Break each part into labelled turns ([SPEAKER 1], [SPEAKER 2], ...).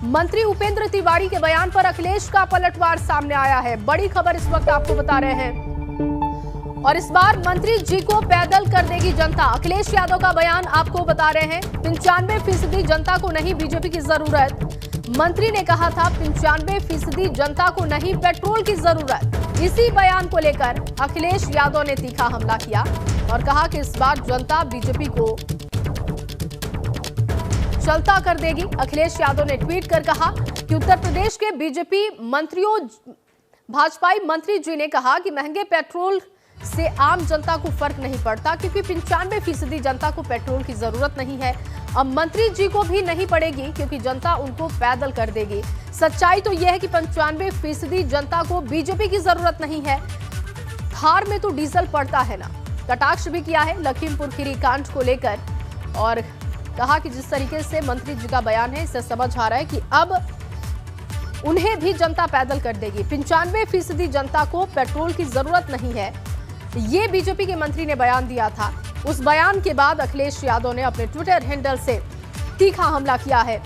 [SPEAKER 1] मंत्री उपेंद्र तिवारी के बयान पर अखिलेश का पलटवार सामने आया है। बड़ी खबर इस वक्त आपको बता रहे हैं और इस बार मंत्री जी को पैदल कर देगी जनता। अखिलेश यादव का बयान आपको बता रहे हैं। 95% जनता को नहीं बीजेपी की जरूरत। मंत्री ने कहा था 95% जनता को नहीं पेट्रोल की जरूरत। इसी बयान को लेकर अखिलेश यादव ने तीखा हमला किया और कहा कि इस बार जनता बीजेपी को चलता कर देगी। अखिलेश यादव ने ट्वीट कर कहा कि उत्तर प्रदेश के बीजेपी मंत्रियों भाजपाई मंत्री जी ने कहा कि महंगे पेट्रोल से आम जनता को फर्क नहीं पड़ता क्योंकि 95% जनता को पेट्रोल की जरूरत नहीं है। अब मंत्री जी को भी नहीं पड़ेगी क्योंकि जनता उनको पैदल कर देगी। सच्चाई तो यह है कि 95% जनता को बीजेपी की जरूरत नहीं है। थार में तो डीजल पड़ता है ना। कटाक्ष भी किया है लखीमपुर खीरी कांड को लेकर और कहा कि जिस तरीके से मंत्री जी का बयान है इससे समझ आ रहा है कि अब उन्हें भी जनता पैदल कर देगी। 95% जनता को पेट्रोल की जरूरत नहीं है, ये बीजेपी के मंत्री ने बयान दिया था। उस बयान के बाद अखिलेश यादव ने अपने ट्विटर हैंडल से तीखा हमला किया है।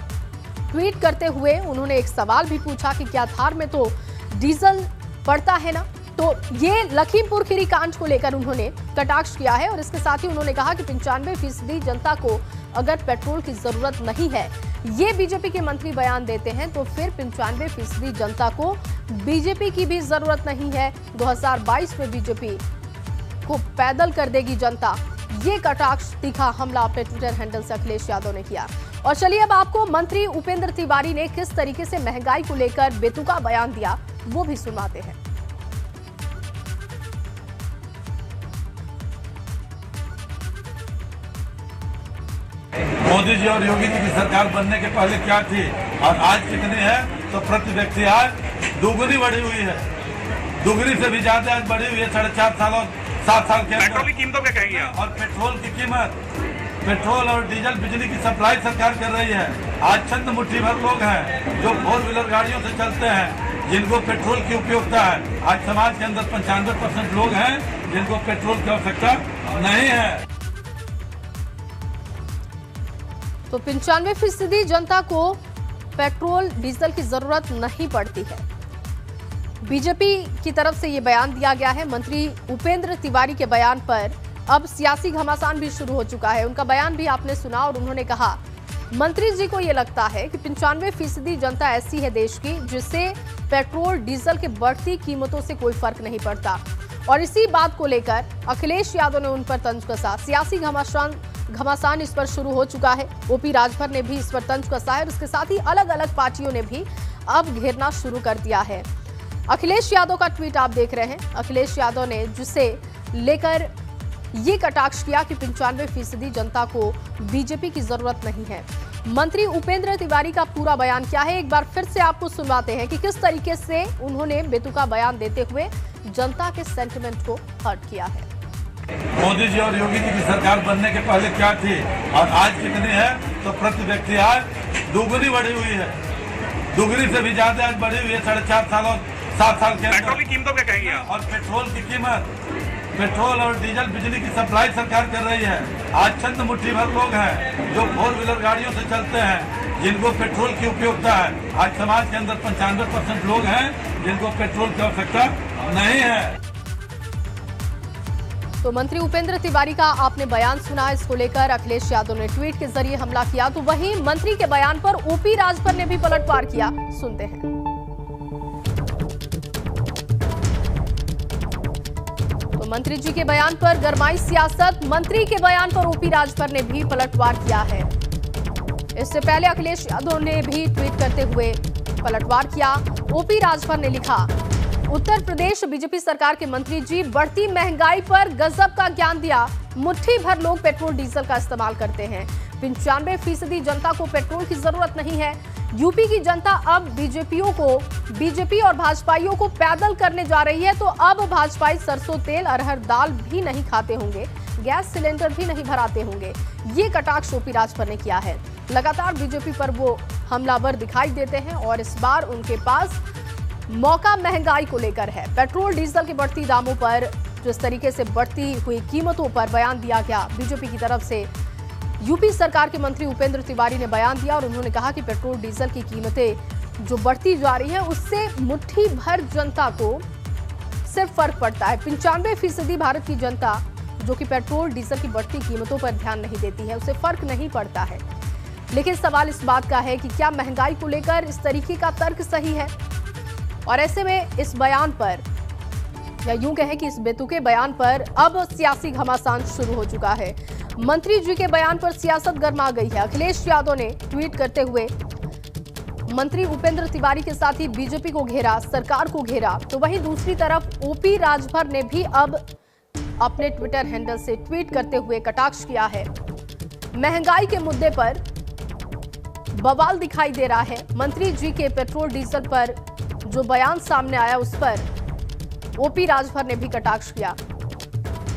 [SPEAKER 1] ट्वीट करते हुए उन्होंने एक सवाल भी पूछा कि क्या थार में तो डीजल पड़ता है ना। तो ये लखीमपुर खीरी कांड को लेकर उन्होंने कटाक्ष किया है और इसके साथ ही उन्होंने कहा कि 95% जनता को अगर पेट्रोल की जरूरत नहीं है, ये बीजेपी के मंत्री बयान देते हैं तो फिर 95% जनता को बीजेपी की भी जरूरत नहीं है। 2022 में बीजेपी को पैदल कर देगी जनता। ये कटाक्ष तीखा हमला अपने ट्विटर हैंडल से अखिलेश यादव ने किया। और चलिए अब आपको मंत्री उपेंद्र तिवारी ने किस तरीके से महंगाई को लेकर बेतुका बयान दिया वो भी सुनवाते हैं।
[SPEAKER 2] मोदी जी और योगी जी की सरकार बनने के पहले क्या थी और आज कितनी है, तो प्रति व्यक्ति आज दोगुनी बढ़ी हुई है। दोगुनी से भी ज्यादा आज बढ़ी हुई है 4.5 साल और 7 साल के
[SPEAKER 3] पेट्रोल की कीमतों क्या कहेंगे आप?
[SPEAKER 2] और पेट्रोल की कीमत, पेट्रोल और डीजल बिजली की सप्लाई सरकार कर रही है। आज चंद मुट्ठी भर लोग हैं जो 4 व्हीलर गाड़ियों से चलते हैं जिनको पेट्रोल की उपयोगिता है। आज समाज के अंदर 95% लोग हैं जिनको पेट्रोल की आवश्यकता नहीं है।
[SPEAKER 1] तो 95% जनता को पेट्रोल डीजल की जरूरत नहीं पड़ती है। बीजेपी की तरफ से ये बयान दिया गया है। मंत्री उपेंद्र तिवारी के बयान पर अब सियासी घमासान भी शुरू हो चुका है। उनका बयान भी आपने सुना और उन्होंने कहा मंत्री जी को ये लगता है कि 95% जनता ऐसी है देश की जिससे पेट्रोल डीजल के बढ़ती कीमतों से कोई फर्क नहीं पड़ता। और इसी बात को लेकर अखिलेश यादव ने उन पर तंज कसा। सियासी घमासान इस पर शुरू हो चुका है। ओपी राजभर ने भी इस पर तंज कसा है और इसके साथ ही अलग अलग पार्टियों ने भी अब घेरना शुरू कर दिया है। अखिलेश यादव का ट्वीट आप देख रहे हैं। अखिलेश यादव ने जिसे लेकर ये कटाक्ष किया कि 95% जनता को बीजेपी की जरूरत नहीं है। मंत्री उपेंद्र तिवारी का पूरा बयान क्या है एक बार फिर से आपको सुनवाते हैं कि किस तरीके से उन्होंने बेतुका बयान देते हुए जनता के सेंटिमेंट को हर्ट किया है।
[SPEAKER 2] मोदी जी और योगी जी की सरकार बनने के पहले क्या थी और आज कितनी है, तो प्रति व्यक्ति आज दोगुनी बढ़ी हुई है। दोगुनी से भी ज्यादा आज बढ़ी हुई है 4.5 साल और 7 साल के
[SPEAKER 3] पेट्रोल की कीमतों क्या कहेंगे आप?
[SPEAKER 2] और पेट्रोल की कीमत, पेट्रोल और डीजल बिजली की सप्लाई सरकार कर रही है। आज चंद मुट्ठी भर लोग हैं जो 4 व्हीलर गाड़ियों से चलते हैं जिनको पेट्रोल की उपयोगिता है। आज समाज के अंदर 95% लोग हैं जिनको पेट्रोल की आवश्यकता नहीं है।
[SPEAKER 1] तो मंत्री उपेंद्र तिवारी का आपने बयान सुना। इसको लेकर अखिलेश यादव ने ट्वीट के जरिए हमला किया। तो वहीं मंत्री के बयान पर ओपी राजभर ने भी पलटवार किया। सुनते हैं। तो मंत्री जी के बयान पर गरमाई सियासत। मंत्री के बयान पर ओपी राजभर ने भी पलटवार किया है। इससे पहले अखिलेश यादव ने भी ट्वीट करते हुए पलटवार किया। ओपी राजभर ने लिखा, उत्तर प्रदेश बीजेपी सरकार के मंत्री जी बढ़ती महंगाई पर गजब का ज्ञान दिया। मुट्ठी भर लोग पेट्रोल डीजल का इस्तेमाल करते हैं। 95% जनता को पेट्रोल की जरूरत नहीं है। यूपी की जनता अब बीजेपी और भाजपाइयों को पैदल करने जा रही है। तो अब भाजपाई सरसों तेल अरहर दाल भी नहीं खाते होंगे, गैस सिलेंडर भी नहीं भराते होंगे। ये कटाक्ष ओपी राजभर ने किया है। लगातार बीजेपी पर वो हमलावर दिखाई देते हैं और इस बार उनके पास मौका महंगाई को लेकर है। पेट्रोल डीजल के बढ़ती दामों पर जिस तरीके से बढ़ती हुई कीमतों पर बयान दिया गया बीजेपी की तरफ से यूपी सरकार के मंत्री उपेंद्र तिवारी ने बयान दिया और उन्होंने कहा कि पेट्रोल डीजल की कीमतें जो बढ़ती जा रही हैं उससे मुट्ठी भर जनता को सिर्फ फर्क पड़ता है। 95% भारत की जनता जो कि पेट्रोल डीजल की बढ़ती कीमतों पर ध्यान नहीं देती है, उसे फर्क नहीं पड़ता है। लेकिन सवाल इस बात का है कि क्या महंगाई को लेकर इस तरीके का तर्क सही है? और ऐसे में इस बयान पर, या यूं कहें कि इस बेतुके बयान पर अब सियासी घमासान शुरू हो चुका है। मंत्री जी के बयान पर सियासत गर्मा गई है। अखिलेश यादव ने ट्वीट करते हुए मंत्री उपेंद्र तिवारी के साथ ही बीजेपी को घेरा, सरकार को घेरा। तो वहीं दूसरी तरफ ओपी राजभर ने भी अब अपने ट्विटर हैंडल से ट्वीट करते हुए कटाक्ष किया है। महंगाई के मुद्दे पर बवाल दिखाई दे रहा है। मंत्री जी के पेट्रोल डीजल पर जो बयान सामने आया उस पर ओपी राजभर ने भी कटाक्ष किया।